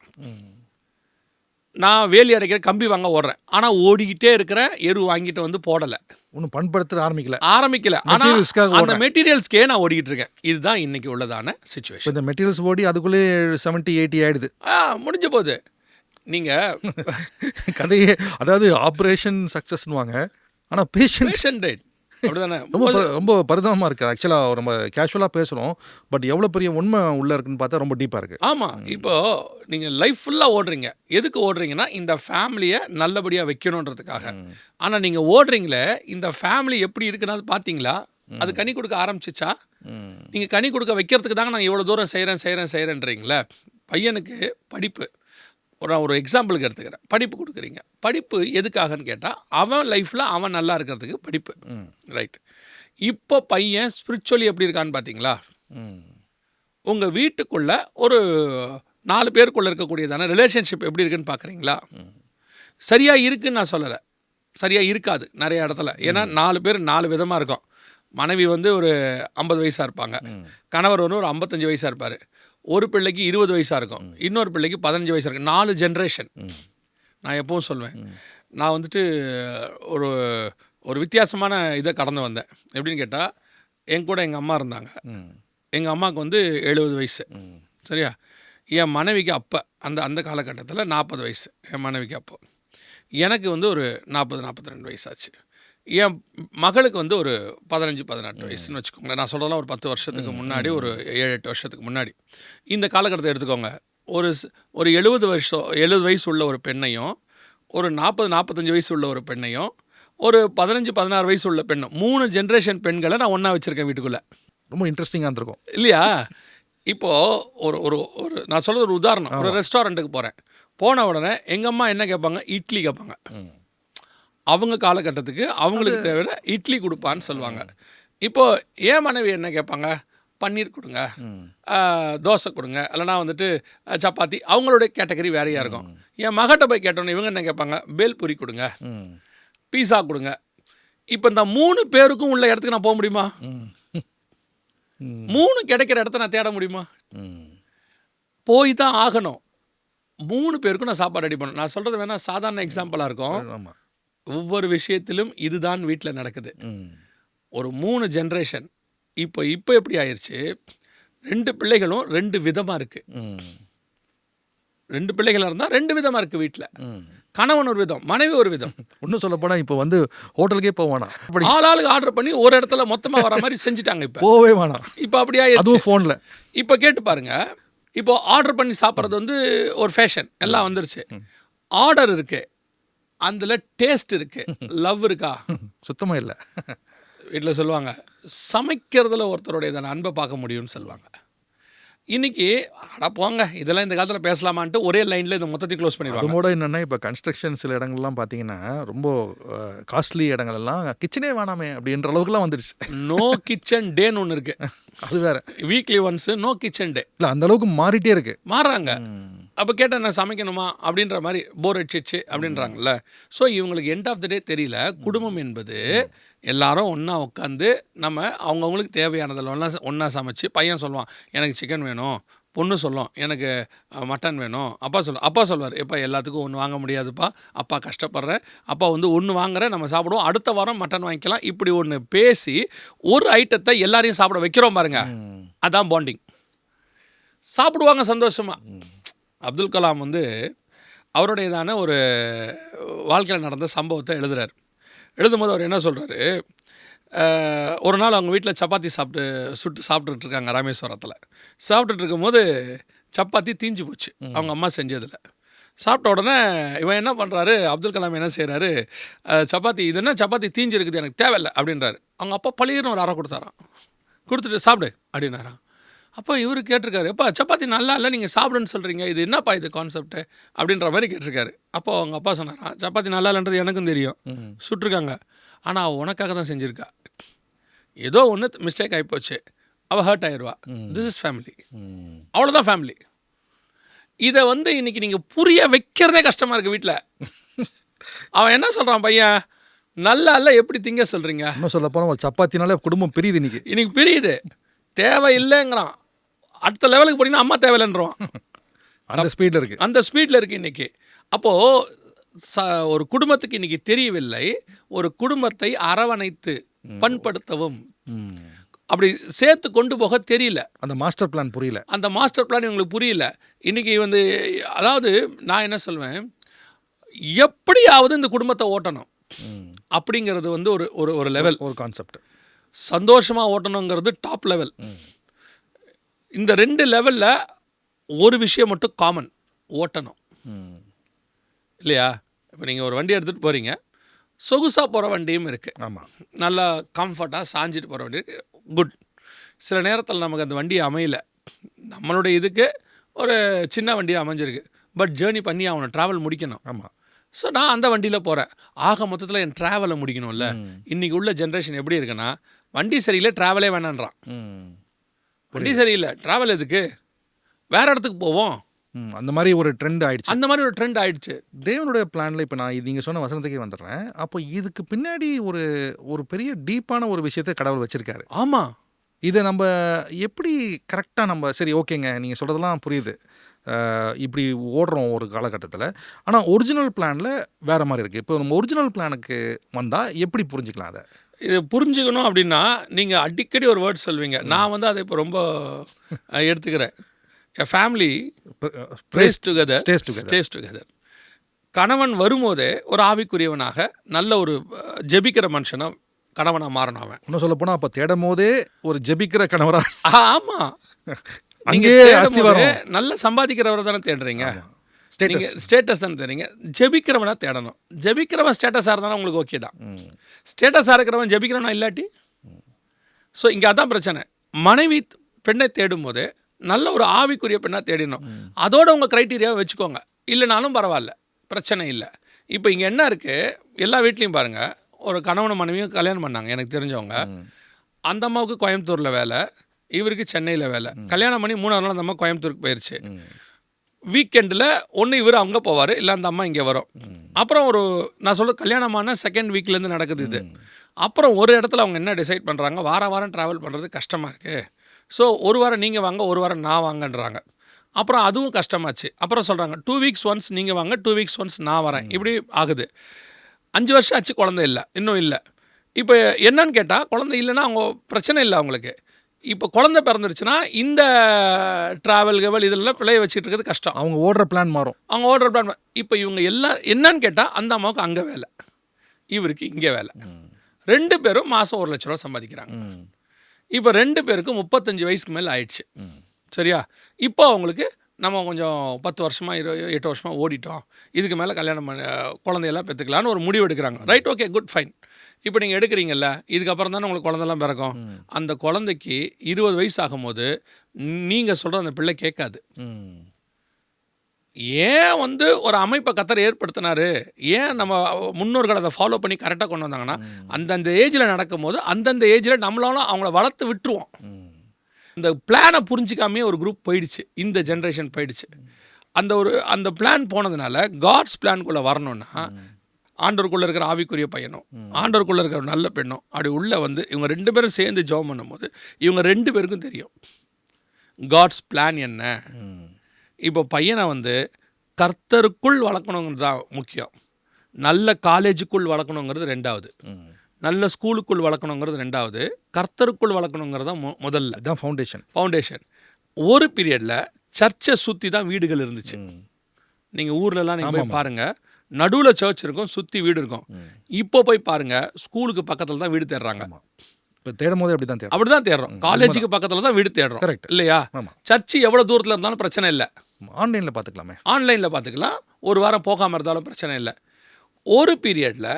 நான் வேலி அடைக்கிற கம்பி வாங்க ஓடுறேன், ஆனால் ஓடிக்கிட்டே இருக்கிறேன், எரு வாங்கிட்டு வந்து போடலை, ஒன்றும் பண்படுத்த ஆரம்பிக்கல. ஆனால் அந்த மெட்டீரியல்ஸ்க்கே நான் ஓடிக்கிட்டு இருக்கேன். இதுதான் இன்னைக்கு உள்ளதான சிச்சுவேஷன். இந்த மெட்டீரியல்ஸ் ஓடி அதுக்குள்ளே 70-80 ஆயிடுது, முடிஞ்ச போது நீங்கள் கதையே. அதாவது ஆப்ரேஷன் சக்ஸஸ்னுவாங்க, ஆனால் பேஷண்ட் ரேட் அப்படிதானே. ரொம்ப பரிதாபமாக இருக்குது. ஆக்சுவலாக நம்ம கேஷுவலாக பேசுகிறோம், பட் எவ்வளோ பெரிய உண்மை உள்ளே இருக்குன்னு பார்த்தா ரொம்ப டீப்பாக இருக்குது. ஆமாம், இப்போது நீங்கள் லைஃப் ஃபுல்லாக ஓடுறீங்க. எதுக்கு ஓடுறீங்கன்னா, இந்த ஃபேமிலியை நல்லபடியாக வைக்கணுன்றதுக்காக. ஆனால் நீங்கள் ஓடுறீங்களே, இந்த ஃபேமிலி எப்படி இருக்குன்னு பார்த்தீங்களா? அது கனி கொடுக்க ஆரம்பிச்சிச்சா? நீங்கள் கனி கொடுக்க வைக்கிறதுக்கு தாங்க நான் இவ்வளோ தூரம் செய்கிறேன்றீங்களே. பையனுக்கு படிப்பு, ஒரு எக்ஸாம்பிளுக்கு எடுத்துக்கிறேன், படிப்பு கொடுக்குறீங்க. படிப்பு எதுக்காகன்னு கேட்டால், அவன் லைஃப்பில் அவன் நல்லா இருக்கிறதுக்கு படிப்பு, ரைட்? இப்போ பையன் ஸ்பிரிச்சுவலி எப்படி இருக்கான்னு பார்த்தீங்களா? உங்கள் வீட்டுக்குள்ளே ஒரு 4 பேருக்குள்ளே இருக்கக்கூடியதான ரிலேஷன்ஷிப் எப்படி இருக்குன்னு பார்க்குறீங்களா? சரியாக இருக்குன்னு நான் சொல்லலை, சரியாக இருக்காது நிறைய இடத்துல. ஏன்னா 4 பேர் 4 விதமாக இருக்கும். மனைவி வந்து ஒரு 50 வயசாக இருப்பாங்க, கணவர் வந்து ஒரு 55 வயசாக இருப்பார், ஒரு பிள்ளைக்கு 20 வயசாக இருக்கும், இன்னொரு பிள்ளைக்கு 15 வயசாக இருக்கும். 4 ஜென்ரேஷன். நான் எப்பவும் சொல்லுவேன், நான் வந்துட்டு ஒரு ஒரு வித்தியாசமான இதை கடந்து வந்தேன். எப்படின்னு கேட்டால், என் கூட எங்கள் அம்மா இருந்தாங்க. எங்கள் அம்மாவுக்கு வந்து 70 வயசு, சரியா? என் மனைவிக்கு அப்போ அந்த காலகட்டத்தில் 40 வயசு என் மனைவிக்கு. அப்போ எனக்கு வந்து ஒரு 40-42 வயசாச்சு. என் மகளுக்கு வந்து ஒரு 15-18 வயசுன்னு வச்சுக்கோங்களேன். நான் சொல்கிறதெல்லாம் ஒரு 10 வருஷத்துக்கு முன்னாடி, ஒரு 7-8 வருஷத்துக்கு முன்னாடி. இந்த காலகட்டத்தை எடுத்துக்கோங்க. ஒரு 70 வயசு உள்ள ஒரு பெண்ணையும், ஒரு 40-45 வயசு உள்ள ஒரு பெண்ணையும், ஒரு 15-16 வயசு உள்ள பெண்ணும், 3 ஜென்ரேஷன் பெண்களை நான் ஒன்றா வச்சுருக்கேன் வீட்டுக்குள்ளே. ரொம்ப இன்ட்ரெஸ்டிங்காக இருந்திருக்கும் இல்லையா? இப்போது ஒரு நான் சொல்கிறது ஒரு உதாரணம். ஒரு ரெஸ்டாரண்ட்டுக்கு போகிறேன், போன உடனே எங்கள் அம்மா என்ன கேட்பாங்க? இட்லி கேட்பாங்க. அவங்க காலகட்டத்துக்கு அவங்களுக்கு தேவையான இட்லி கொடுப்பான்னு சொல்லுவாங்க. இப்போது என் மனைவி என்ன கேட்பாங்க? பன்னீர் கொடுங்க, தோசை கொடுங்க, இல்லைனா வந்துட்டு சப்பாத்தி. அவங்களுடைய கேட்டகரி வேறையாக இருக்கும். என் மகிட்ட போய் கேட்டோன்னே இவங்க என்ன கேட்பாங்க? பேல்பூரி கொடுங்க, பீஸா கொடுங்க. இப்போ இந்த 3 பேருக்கும் உள்ள இடத்துக்கு நான் போக முடியுமா? 3 கிடைக்கிற இடத்த நான் தேட முடியுமா? போய் தான் ஆகணும். 3 பேருக்கும் நான் சாப்பாடு ரெடி பண்ணணும். நான் சொல்கிறது வேணால் சாதாரண எக்ஸாம்பிளாக இருக்கும். ஒவ்வொரு விஷயத்திலும் இதுதான் வீட்டில் நடக்குது. ஒரு 3 ஜென்ரேஷன். இப்போ எப்படி ஆயிடுச்சு? 2 பிள்ளைகளும் 2 விதமாக இருக்குது. 2 பிள்ளைகளாக இருந்தால் 2 விதமாக இருக்குது வீட்டில். கணவன் ஒரு விதம், மனைவி ஒரு விதம். இன்னும் சொல்ல போனால் இப்போ வந்து ஹோட்டலுக்கே போக வேணாம், ஆளாளுக்கு ஆர்டர் பண்ணி ஒரு இடத்துல மொத்தமாக வர மாதிரி செஞ்சுட்டாங்க. இப்போ போவே வேணாம். இப்போ அப்படி ஆயிடுச்சு. அதுவும் ஃபோனில். இப்போ கேட்டு பாருங்க, இப்போ ஆர்டர் பண்ணி சாப்பிட்றது வந்து ஒரு ஃபேஷன், எல்லாம் வந்துருச்சு. ஆர்டர் இருக்கு, அதில் டேஸ்ட் இருக்கு, லவ் இருக்கா? சுத்தமாக இல்லை. வீட்டில் சொல்லுவாங்க, சமைக்கிறதுல ஒருத்தருடைய அன்பை பார்க்க முடியும்னு சொல்லுவாங்க. இன்றைக்கி அட போங்க, இதெல்லாம் இந்த காலத்தில் பேசலாமான்ட்டு ஒரே லைனில் இந்த மொத்தத்தையும் க்ளோஸ் பண்ணிடுவாங்க. அதோட என்னென்னா, இப்போ கன்ஸ்ட்ரக்ஷன் சில இடங்கள்லாம் பார்த்தீங்கன்னா ரொம்ப காஸ்ட்லி இடங்கள்லாம் கிச்சனே வேணாமே அப்படின்ற அளவுக்குலாம் வந்துடுச்சு. நோ கிச்சன் டேன்னு ஒன்று இருக்குது, அது வேறு. வீக்லி ஒன்ஸு நோ கிச்சன் டே. இல்லை, அந்த அளவுக்கு மாறிட்டே இருக்கு, மாறுறாங்க. அப்போ கேட்டால் நான் சமைக்கணுமா அப்படின்ற மாதிரி போர் அடிச்சிச்சு அப்படின்றாங்கல்ல. ஸோ இவங்களுக்கு எண்ட் ஆஃப் த டே தெரியல, குடும்பம் என்பது எல்லாரும் ஒன்றா உட்காந்து நம்ம அவங்கவுங்களுக்கு தேவையானதில் ஒன்றா சமைச்சு. பையன் சொல்லுவான் எனக்கு சிக்கன் வேணும், பொண்ணு சொல்லும் எனக்கு மட்டன் வேணும், அப்பா சொல்லுவார் எப்பா எல்லாத்துக்கும் ஒன்று வாங்க முடியாதுப்பா, அப்பா கஷ்டப்படுறேன், அப்பா வந்து ஒன்று வாங்குறேன், நம்ம சாப்பிடுவோம், அடுத்த வாரம் மட்டன் வாங்கிக்கலாம். இப்படி ஒன்று பேசி ஒரு ஐட்டத்தை எல்லாரையும் சாப்பிட வைக்கிறோம் பாருங்க, அதான் பாண்டிங். சாப்பிடுவாங்க சந்தோஷமாக. அப்துல் கலாம் வந்து அவருடையதான ஒரு வாழ்க்கையில் நடந்த சம்பவத்தை எழுதுகிறார். எழுதும்போது அவர் என்ன சொல்கிறாரு, ஒரு நாள் அவங்க வீட்டில் சப்பாத்தி சாப்பிட்டுட்டு இருக்காங்க ராமேஸ்வரத்தில். சாப்பிட்டுட்டு இருக்கும்போது சப்பாத்தி தீஞ்சு போச்சு அவங்க அம்மா செஞ்சதில். சாப்பிட்ட உடனே இவன் என்ன பண்ணுறாரு, அப்துல் கலாம் என்ன செய்கிறாரு, சப்பாத்தி இது என்ன சப்பாத்தி தீஞ்சு இருக்குது, எனக்கு தேவையில்லை அப்படின்றாரு. அவங்க அப்பா பழியர்னு ஒரு அறை கொடுத்தாராம். கொடுத்துட்டு சாப்பிடு அப்படின்னாராம். அப்போ இவர் கேட்டிருக்காரு, எப்பா சப்பாத்தி நல்லா இல்லை, நீங்கள் சாப்பிடுன்னு சொல்கிறீங்க, இது என்னப்பா இது கான்செப்ட்டு அப்படின்ற மாதிரி கேட்டிருக்காரு. அப்போ அவங்க அப்பா சொன்னாராம், சப்பாத்தி நல்லா இல்லைன்றது எனக்கும் தெரியும், சுட்டிருக்காங்க, ஆனால் அவள் உனக்காக தான் செஞ்சுருக்கா, ஏதோ ஒன்று மிஸ்டேக் ஆகிப்போச்சு, அவள் ஹர்ட் ஆயிடுவா, திஸ் இஸ் ஃபேமிலி, அவ்வளோதான் ஃபேமிலி. இதை வந்து இன்றைக்கி நீங்கள் புரிய வைக்கிறதே கஷ்டமாக இருக்குது வீட்டில். அவன் என்ன சொல்கிறான் பையன், நல்லா இல்லை எப்படி திங்க சொல்கிறீங்க? இன்னும் சொல்ல போனால் ஒரு சப்பாத்தினாலே குடும்பம் பிரியுது. இன்னைக்கு பிரியுது, தேவையில்லைங்கிறான். அடுத்த லெவலுக்கு போனீங்கன்னா அம்மா தேவையில்லைன்றான். அந்த ஸ்பீடில் இருக்குது, அந்த ஸ்பீடில் இருக்குது இன்றைக்கி. அப்போது ஒரு குடும்பத்துக்கு இன்றைக்கி தெரியவில்லை, ஒரு குடும்பத்தை அரவணைத்து பண்படுத்தவும் அப்படி சேர்த்து கொண்டு போக தெரியல. அந்த மாஸ்டர் பிளான் புரியல. அந்த மாஸ்டர் பிளான் இவங்களுக்கு புரியல. இன்றைக்கி வந்து அதாவது நான் என்ன சொல்வேன், எப்படியாவது இந்த குடும்பத்தை ஓட்டணும் அப்படிங்கிறது வந்து ஒரு லெவல், ஒரு கான்செப்ட். சந்தோஷமாக ஓட்டணுங்கிறது டாப் லெவல். இந்த 2 லெவலில் ஒரு விஷயம் மட்டும் காமன், ஓட்டணும் இல்லையா? இப்போ நீங்கள் ஒரு வண்டி எடுத்துகிட்டு போகிறீங்க, சொகுசாக போகிற வண்டியும் இருக்குது, ஆமாம், நல்லா கம்ஃபர்ட்டாக சாஞ்சிட்டு போகிற வண்டி இருக்குது, குட். சில நேரத்தில் நமக்கு அந்த வண்டி அமையல, நம்மளுடைய இதுக்கு ஒரு சின்ன வண்டியாக அமைஞ்சிருக்கு, பட் ஜேர்னி பண்ணி அவனை ட்ராவல் முடிக்கணும். ஆமாம். ஸோ நான் அந்த வண்டியில் போகிறேன், ஆக மொத்தத்தில் என் ட்ராவலை முடிக்கணும்ல. இன்றைக்கி உள்ள ஜென்ரேஷன் எப்படி இருக்குன்னா, வண்டி சரியில்லை ட்ராவலே வேணான்றான். வண்டி சரியில்லை, ட்ராவல் எதுக்கு, வேற இடத்துக்கு போவோம். அந்த மாதிரி ஒரு ட்ரெண்ட் ஆயிடுச்சு. அந்த மாதிரி ஒரு ட்ரெண்ட் ஆயிடுச்சு. தேவனுடைய பிளான்ல இப்போ நான் நீங்கள் சொன்ன வசனத்துக்கே வந்துடுறேன். அப்போ இதுக்கு பின்னாடி ஒரு ஒரு பெரிய டீப்பான ஒரு விஷயத்தை கடவுள் வச்சிருக்காரு. ஆமாம். இதை நம்ம எப்படி கரெக்டாக நம்ம சரி ஓகேங்க நீங்கள் சொல்கிறதெல்லாம் புரியுது, இப்படி ஓடுறோம் ஒரு காலகட்டத்தில். ஆனால் ஒரிஜினல் பிளானில் வேறு மாதிரி இருக்குது. இப்போ நம்ம ஒரிஜினல் பிளானுக்கு வந்தால் எப்படி புரிஞ்சுக்கலாம் அதை? இது புரிஞ்சுக்கணும் அப்படின்னா நீங்கள் அடிக்கடி ஒரு வேர்ட் சொல்வீங்க. நான் வந்து அதை இப்போ ரொம்ப எடுத்துக்கிறேன். A family prays together stays together. கணவன் வரும்போதே ஒரு ஆவிக்குரியவனாக நல்ல ஒரு ஜெபிக்கிற மனுஷனாக கணவனாக மாறணும். அவன் இன்னும் சொல்ல போனால் அப்போ தேடும் போதே ஒரு ஜெபிக்கிற கணவராக. ஆமாம். அங்கே நல்ல சம்பாதிக்கிறவரை தானே தேடுறீங்க, ஸ்டேட்டஸ் தானே தேடுறீங்க. ஜெபிக்கிறவனா தேடணும். ஜெபிக்கிறவன் ஸ்டேட்டஸாக இருந்தாலும் உங்களுக்கு ஓகே தான். ஸ்டேட்டஸாக இருக்கிறவன் ஜெபிக்கிறவனா இல்லாட்டி. ஸோ இங்கே அதான் பிரச்சனை. மனைவி பெண்ணை தேடும் போது நல்ல ஒரு ஆவிக்குரிய பெண்ணாக தேடிடணும். அதோட உங்கள் க்ரைட்டீரியாவை வச்சுக்கோங்க, இல்லைனாலும் பரவாயில்ல, பிரச்சனை இல்லை. இப்போ இங்கே என்ன இருக்குது, எல்லா வீட்லேயும் பாருங்கள், ஒரு கணவனும் மனைவியும் கல்யாணம் பண்ணாங்க எனக்கு தெரிஞ்சவங்க. அந்த அம்மாவுக்கு கோயம்புத்தூரில் வேலை, இவருக்கு சென்னையில் வேலை. கல்யாணம் பண்ணி 3ஆவது நாள் அந்த அம்மா கோயம்புத்தூருக்கு போயிடுச்சு. வீக்கெண்டில் ஒன்று இவர் அங்கே போவார், இல்லை அந்த அம்மா இங்கே வரும். அப்புறம் ஒரு நான் சொல்ல கல்யாணமான செகண்ட் வீக்லேருந்து நடக்குது இது. அப்புறம் ஒரு இடத்துல அவங்க என்ன டிசைட் பண்ணுறாங்க, வாரம் ட்ராவல் பண்ணுறது கஷ்டமாக இருக்குது, ஸோ ஒரு வாரம் நீங்கள் வாங்க, ஒரு வாரம் நான் வாங்கன்றாங்க. அப்புறம் அதுவும் கஷ்டமாச்சு. அப்புறம் சொல்கிறாங்க 2 வீக்ஸ் ஒன்ஸ் நீங்கள் வாங்க, 2 வீக்ஸ் ஒன்ஸ் நான் வரேன். இப்படி ஆகுது. 5 வருஷம் ஆச்சு, குழந்தை இல்லை, இன்னும் இல்லை. இப்போ என்னன்னு கேட்டால், குழந்தை இல்லைன்னா அவங்க பிரச்சனை இல்லை அவங்களுக்கு. இப்போ குழந்தை பிறந்துருச்சுன்னா இந்த ட்ராவல் கவல் இதெல்லாம் பிள்ளைய வச்சுட்டு இருக்கிறது கஷ்டம். அவங்க ஓடுற பிளான் மாறும். இப்போ இவங்க எல்லாம் என்னன்னு கேட்டால், அந்த அம்மாவுக்கு அங்கே வேலை, இவருக்கு இங்கே வேலை. 2 பேரும் மாதம் 1 லட்ச ரூபா சம்பாதிக்கிறாங்க. இப்போ 2 பேருக்கும் 35 வயசுக்கு மேலே ஆயிடுச்சு. சரியா? இப்போ அவங்களுக்கு நம்ம கொஞ்சம் 10 வருஷமாக 8 வருஷமாக ஓடிட்டோம், இதுக்கு மேலே கல்யாணம் பண்ண குழந்தையெல்லாம் பெற்றுக்கலான்னு ஒரு முடிவு எடுக்கிறாங்க. Right, okay, good, fine. இப்போ நீங்கள் எடுக்கிறீங்கல்ல, இதுக்கப்புறம் தானே உங்களுக்கு குழந்தைலாம் பிறக்கும். அந்த குழந்தைக்கு 20 வயசு ஆகும்போது நீங்கள் சொல்கிற அந்த பிள்ளை கேட்காது. ஏன் வந்து ஒரு அமைப்பை கத்தர் ஏற்படுத்தினாரு, ஏன் நம்ம முன்னோர்கள் அதை ஃபாலோ பண்ணி கரெக்டாக கொண்டு வந்தாங்கன்னா, அந்தந்த ஏஜில் நடக்கும்போது அந்தந்த ஏஜில் நம்மளாலும் அவங்கள வளர்த்து விட்டுருவோம். இந்த பிளானை புரிஞ்சிக்காமே ஒரு குரூப் போயிடுச்சு, இந்த ஜென்ரேஷன் போயிடுச்சு. அந்த பிளான் போனதுனால காட்ஸ் பிளான்குள்ளே வரணும்னா, ஆண்டவருக்குள்ளே இருக்கிற ஆவிக்குரிய பையனும் ஆண்டவருக்குள்ளே இருக்கிற நல்ல பெண்ணும் அப்படி உள்ளே வந்து இவங்க 2 பேரும் சேர்ந்து ஜெபம் பண்ணும்போது இவங்க 2 பேருக்கும் தெரியும் காட்ஸ் பிளான் என்ன. இப்போ பையனை வந்து கர்த்தருக்குள் வளர்க்கணுங்கிறது தான் முக்கியம். நல்ல காலேஜுக்குள் வளர்க்கணுங்கிறது 2வது, நல்ல ஸ்கூலுக்குள் வளர்க்கணுங்கிறது 2வது, கர்த்தருக்குள் வளர்க்கணுங்கிறது தான் முதல்ல ஃபவுண்டேஷன். ஒரு பீரியடில் சர்ச்சை சுற்றி தான் வீடுகள் இருந்துச்சு. நீங்கள் ஊர்லலாம் நீங்கள் போய் பாருங்கள், நடுவில் சர்ச் இருக்கும், சுற்றி வீடு இருக்கும். இப்போ போய் பாருங்கள், ஸ்கூலுக்கு பக்கத்தில் தான் வீடு தேடுறாங்க. இப்போ தேடும் போது அப்படி தான் தேடுறோம். காலேஜுக்கு பக்கத்தில் தான் வீடு தேடுறோம். கரெக்ட் இல்லையா? சர்ச்சு எவ்வளோ தூரத்தில் இருந்தாலும் பிரச்சனை இல்லை, ஆன்லைனில் பார்த்துக்கலாமே. ஆன்லைனில் பார்த்துக்கலாம். ஒரு வாரம் போகாமல் இருந்தாலும் பிரச்சனை இல்லை. ஒரு பீரியடில்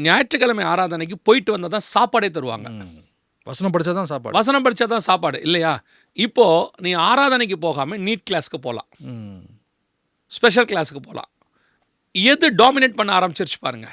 ஞாயிற்றுக்கிழமை ஆராதனைக்கு போயிட்டு வந்தால் தான் சாப்பாடே தருவாங்க. வசனம் படித்தா தான் சாப்பாடு இல்லையா? இப்போது நீ ஆராதனைக்கு போகாமல் நீட் கிளாஸுக்கு போகலாம், ஸ்பெஷல் கிளாஸுக்கு போகலாம். எது டாமினேட் பண்ண ஆரம்பிச்சிருச்சு பாருங்க.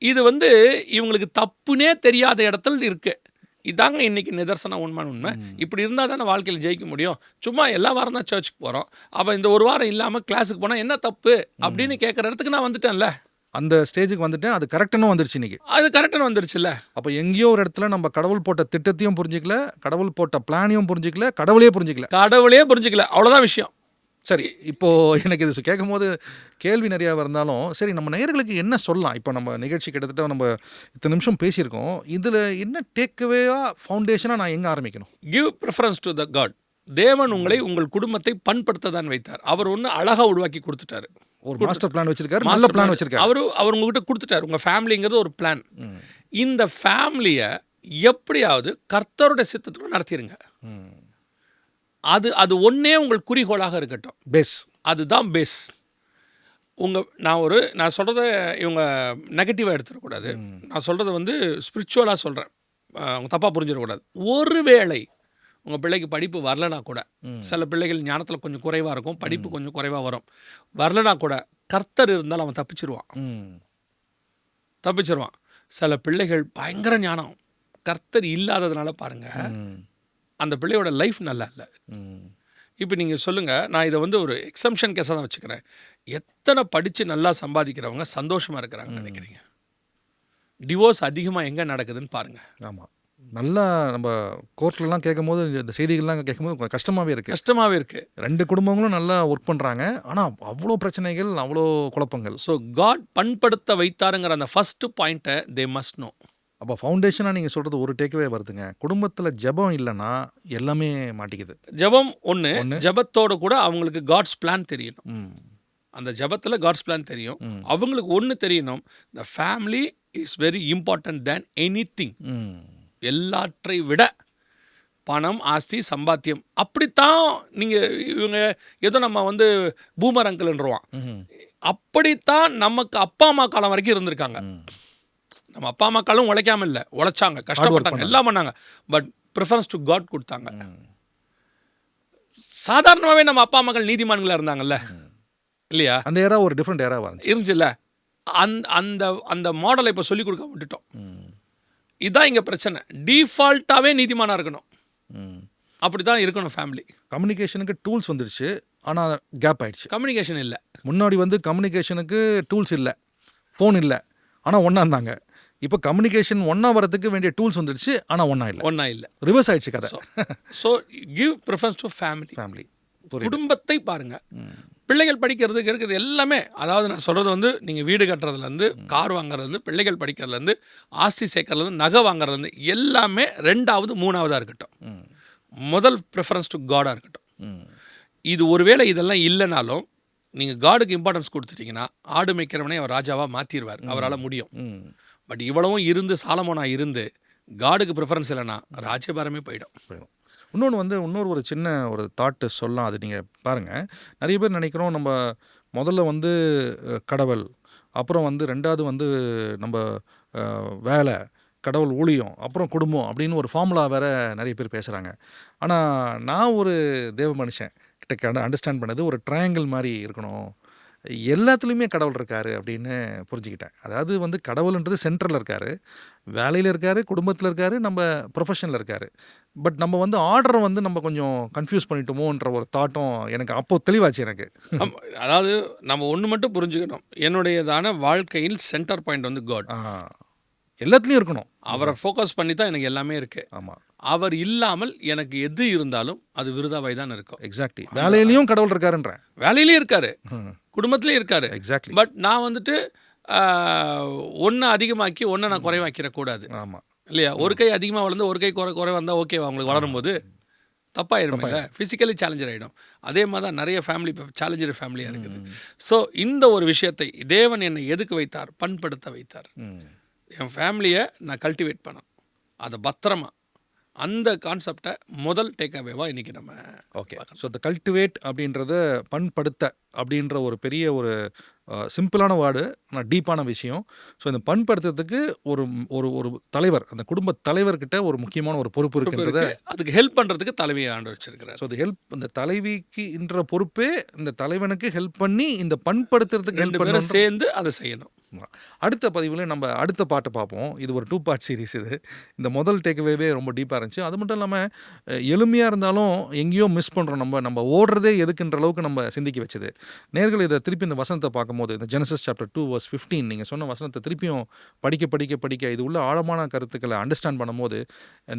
இது வந்து இவங்களுக்கு தப்புனே தெரியாத இடத்துல இருக்குது. இதாங்க இன்றைக்கி நிதர்சனம், உண்மை. இப்படி இருந்தால் தானே வாழ்க்கையில் ஜெயிக்க முடியும். சும்மா எல்லா வாரம் தான் சர்ச்சுக்கு போகிறோம், அப்போ இந்த ஒரு வாரம் இல்லாமல் கிளாஸுக்கு போனால் என்ன தப்பு அப்படின்னு கேட்குற இடத்துக்கு நான் வந்துட்டேன்ல. அந்த ஸ்டேஜுக்கு வந்துட்டேன். அது கரெக்டானு வந்துருச்சு இன்னைக்கு. அது கரெக்டானு வந்துருச்சுல்ல. அப்போ எங்கேயோ ஒரு இடத்துல நம்ம கடவுள் போட்ட திட்டத்தையும் புரிஞ்சிக்கல, கடவுள் போட்ட பிளானையும் புரிஞ்சிக்கல, கடவுளே புரிஞ்சிக்கல. அவ்வளோதான் விஷயம். சரி, இப்போது எனக்கு இது கேட்கும் போது கேள்வி நிறையா இருந்தாலும் சரி, நம்ம நேயர்களுக்கு என்ன சொல்லலாம்? இப்போ நம்ம நிகழ்ச்சி கிட்டத்தட்ட நம்ம இத்தனை நிமிஷம் பேசியிருக்கோம். இதில் என்ன டேக்அவேவாக ஃபவுண்டேஷனாக நான் எங்கே ஆரம்பிக்கணும்? Give preference to the God. தேவன் உங்களை உங்கள் குடும்பத்தை பண்படுத்த தான் வைத்தார். அவர் ஒன்று அழகாக உருவாக்கி கொடுத்துட்டாரு. ஒரு மாஸ்டர் பிளான் வச்சிருக்காரு, நல்ல பிளான் வச்சிருக்காரு. அவர் உங்ககிட்ட கொடுத்துட்டாரு. உங்கள் ஃபேமிலிங்கிறது ஒரு பிளான். இந்த ஃபேமிலியை எப்படியாவது கர்த்தருடைய சித்தத்தோடு நடத்திடுங்க. அது ஒன்றே உங்கள் குறிக்கோளாக இருக்கட்டும். அதுதான் பேஸ். நான் சொல்கிறத இவங்க நெகட்டிவாக எடுத்துடக்கூடாது. நான் சொல்கிறத வந்து ஸ்பிரிச்சுவலாக சொல்கிறேன், அவங்க தப்பாக புரிஞ்சிடக்கூடாது. ஒருவேளை உங்கள் பிள்ளைக்கு படிப்பு வரலனா கூட, சில பிள்ளைகள் ஞானத்தில் கொஞ்சம் குறைவாக இருக்கும், படிப்பு கொஞ்சம் குறைவாக வரும், வரலனா கூட கர்த்தர் இருந்தால் அவன் தப்பிச்சிருவான். சில பிள்ளைகள் பயங்கர ஞானம், கர்த்தர் இல்லாததுனால பாருங்கள் அந்த பிள்ளையோட லைஃப் நல்லா இல்லை. இப்போ நீங்கள் சொல்லுங்கள், நான் இதை வந்து ஒரு எக்ஸம்ஷன் கேஸாக தான் வச்சுக்கிறேன். எத்தனை படித்து நல்லா சம்பாதிக்கிறவங்க சந்தோஷமாக இருக்கிறாங்கன்னு நினைக்கிறீங்க? டிவோர்ஸ் அதிகமாக எங்கே நடக்குதுன்னு பாருங்கள். ஆமாம், நல்லா நம்ம கோர்ட்லலாம் கேட்கும்போது இந்த செய்திகள்லாம் கேட்கும்போது கஷ்டமாகவே இருக்குது. கஷ்டமாகவே இருக்குது. 2 குடும்பங்களும் நல்லா ஒர்க் பண்ணுறாங்க, ஆனால் அவ்வளோ பிரச்சனைகள், அவ்வளோ குழப்பங்கள். ஸோ காட் பண்படுத்த வைத்தாருங்கிற அந்த ஃபஸ்ட்டு பாயிண்ட்டை தே மஸ்ட் நோ. அப்போ ஃபவுண்டேஷனாக நீங்கள் சொல்கிறது ஒரு டேக்கவே வருதுங்க. குடும்பத்தில் ஜெபம் இல்லைன்னா எல்லாமே மாட்டிக்குது. ஜெபம் ஒன்று, ஜெபத்தோட கூட அவங்களுக்கு காட்ஸ் பிளான் தெரியணும். அந்த ஜெபத்தில் காட்ஸ் பிளான் தெரியும். அவங்களுக்கு ஒன்று தெரியணும், the family is very important than anything. எல்லாற்றை விட பணம், ஆஸ்தி, சம்பாத்தியம். அப்படித்தான் நீங்கள் இவங்க ஏதோ நம்ம வந்து பூமர் அங்கிள்ன்றவான், அப்படித்தான் நமக்கு அப்பா அம்மா காலம் வரைக்கும் இருந்திருக்காங்க. நம்ம அப்பா அம்மா காலம் உழைக்காம இல்லை, உழைச்சாங்க, கஷ்டப்பட்டாங்க, எல்லாம் பண்ணாங்க. பட் ப்ரிஃபரன்ஸ் டு காட் கொடுத்தாங்க. சாதாரணமாகவே நம்ம அப்பா அம்மாக்கள் நீதிமான்களாக இருந்தாங்கல்ல, இல்லையா? அந்த ஏரா ஒரு டிஃப்ரெண்ட் ஏராவாக இருந்துச்சுல்ல. அந்த அந்த மாடலை இப்போ சொல்லிக் கொடுக்க விட்டுட்டோம். இதுதான் இங்கே பிரச்சனை. டிஃபால்ட்டாகவே நீதிமானாக இருக்கணும், அப்படி தான் இருக்கணும் ஃபேமிலி. கம்யூனிகேஷனுக்கு டூல்ஸ் வந்துடுச்சு, ஆனால் கேப் ஆயிடுச்சு. கம்யூனிகேஷன் இல்லை. முன்னாடி வந்து கம்யூனிகேஷனுக்கு டூல்ஸ் இல்லை, ஃபோன் இல்லை, ஆனால் ஒன்றா இருந்தாங்க. இப்போ கம்யூனிகேஷன் ஒன்றா வரதுக்கு வேண்டிய டூல்ஸ் வந்துடுச்சு, ஆனால் ஒன்றா இல்லை. ரிவர்ஸ் ஆயிடுச்சு கதை. So give preference to family. குடும்பத்தை பாருங்கள். பிள்ளைகள் படிக்கிறதுக்கு இருக்குது எல்லாமே. அதாவது நான் சொல்கிறது வந்து நீங்கள் வீடு கட்டுறதுலேருந்து, கார் வாங்குறதுலேருந்து, பிள்ளைகள் படிக்கிறதுலேருந்து, ஆஸ்தி சேர்க்கறதுலேருந்து, நகை வாங்குறதுலேருந்து எல்லாமே 2வது 3வதாக இருக்கட்டும். முதல் ப்ரிஃபரன்ஸ் டு காடாக இருக்கட்டும். இது ஒருவேளை இதெல்லாம் இல்லைனாலும் நீங்கள் காடுக்கு இம்பார்ட்டன்ஸ் கொடுத்துட்டிங்கன்னா ஆடு மேய்க்கிறவனே அவர் ராஜாவாக மாற்றிடுவார், அவரால் முடியும். பட் இவ்வளவும் இருந்து சாலமோனா இருந்து காடுக்கு ப்ரிஃபரன்ஸ் இல்லைன்னா ராஜ்யபாரமே போயிடும். இன்னொன்று வந்து ஒரு சின்ன ஒரு தாட்டு சொல்லலாம். அது நீங்கள் பாருங்கள், நிறைய பேர் நினைக்கிறோம் நம்ம முதல்ல வந்து கடவுள், அப்புறம் வந்து 2வது வந்து நம்ம வேலை, கடவுள் ஊழியம், அப்புறம் குடும்பம் அப்படின்னு ஒரு ஃபார்முலா வேறு நிறைய பேர் பேசுகிறாங்க. ஆனால் நான் ஒரு தேவ மனுஷன் கிட்ட அண்டர்ஸ்டாண்ட் பண்ணது ஒரு ட்ரையாங்கிள் மாதிரி இருக்கணும், எல்லாத்துலேயுமே கடவுள் இருக்கார் அப்படின்னு புரிஞ்சுக்கிட்டேன். அதாவது வந்து கடவுள்ன்றது சென்ட்ரலில் இருக்கார், வேலையில் இருக்கார், குடும்பத்தில் இருக்கார், நம்ம ப்ரொஃபஷனில் இருக்கார். பட் நம்ம வந்து ஆர்டரை வந்து நம்ம கொஞ்சம் கன்ஃபியூஸ் பண்ணிட்டோமோன்ற ஒரு தாட்டும் எனக்கு அப்போது தெளிவாச்சு எனக்கு. அதாவது நம்ம ஒன்று மட்டும் புரிஞ்சுக்கணும், என்னுடையதான வாழ்க்கையில் சென்டர் பாயிண்ட் வந்து காட். எல்லாத்துலேயும் இருக்கணும், அவரை ஃபோக்கஸ் பண்ணி தான் எனக்கு எல்லாமே இருக்குது. ஆமாம், அவர் இல்லாமல் எனக்கு எது இருந்தாலும் அது விருதாவாய் தான் இருக்கும். எக்ஸாக்ட்லி. வேலையிலையும் கடவுள் இருக்காருன்ற, வேலையிலேயும் இருக்காரு, குடும்பத்திலையும் இருக்காரு. எக்ஸாக்ட்லி. பட் நான் வந்துட்டு ஒன்று அதிகமாக்கி ஒன்றை நான் குறைவாக்கிடக்கூடாது. ஆமாம், இல்லையா? ஒரு கை அதிகமாக வளர்ந்து ஒரு கை குறை வந்தால் ஓகேவா? அவங்களுக்கு வளரும்போது தப்பாயிடும் இல்லை, ஃபிசிக்கலி சேலஞ்சர் ஆகிடும். அதே மாதிரி தான் நிறைய ஃபேமிலி சேலஞ்சர் ஃபேமிலியாக இருக்குது. ஸோ இந்த ஒரு விஷயத்தை தேவன் என்னை எதுக்கு வைத்தார்? பண்படுத்த வைத்தார். என் ஃபேமிலியை நான் கல்டிவேட் பண்ணேன், அதை பத்திரமா. அந்த கான்செப்டை முதல் டேக் அவேவாக இன்றைக்கி நம்ம ஓகே. ஸோ இந்த கல்டிவேட் அப்படின்றத பண்படுத்த அப்படின்ற ஒரு பெரிய ஒரு சிம்பிளான வேர்டு, ஆனால் டீப்பான விஷயம். ஸோ இந்த பண்படுத்துறதுக்கு ஒரு ஒரு ஒரு தலைவர், அந்த குடும்ப தலைவர்கிட்ட ஒரு முக்கியமான ஒரு பொறுப்பு இருக்கின்றத, அதுக்கு ஹெல்ப் பண்ணுறதுக்கு தலைவியை ஆண்டு வச்சிருக்கிறார். ஸோ அது ஹெல்ப், இந்த தலைவிக்குன்ற பொறுப்பே இந்த தலைவனுக்கு ஹெல்ப் பண்ணி இந்த பண்படுத்துறதுக்கு ஹெல்ப் பண்ணி சேர்ந்து அதை செய்யணும். அடுத்த பதிவில் நம்ம அடுத்த பாட்டை பார்ப்போம். இது ஒரு 2 பார்ட் சீரிஸ். இது இந்த முதல் டேக்அவேவே ரொம்ப டீப்பாக இருந்துச்சு. அது மட்டும் இல்லாமல் எளிமையாக இருந்தாலும் எங்கேயோ மிஸ் பண்ணுறோம், நம்ம ஓடுறதே எதுக்குன்ற அளவுக்கு நம்ம சிந்திக்க வச்சது. நேர்கள் இதை திருப்பி இந்த வசனத்தை பார்க்கும்போது, இந்த ஜெனசிஸ் சாப்டர் 2:15 நீங்கள் சொன்ன வசனத்தை திருப்பியும் படிக்க இது உள்ள ஆழமான கருத்துக்களை அண்டர்ஸ்டாண்ட் பண்ணும்போது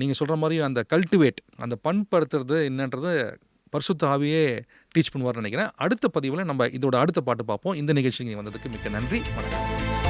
நீங்கள் சொல்கிற மாதிரி அந்த கல்டிவேட், அந்த பண்படுத்துறது என்னன்றது பரிசுத்த ஆவியே டீச் பண்ணுவார்னு நினைக்கிறேன். அடுத்த பதிவில் நம்ம இதோட அடுத்த பாட்டு பார்ப்போம். இந்த நிகழ்ச்சிக்கு வந்ததுக்கு மிக்க நன்றி, வணக்கம்.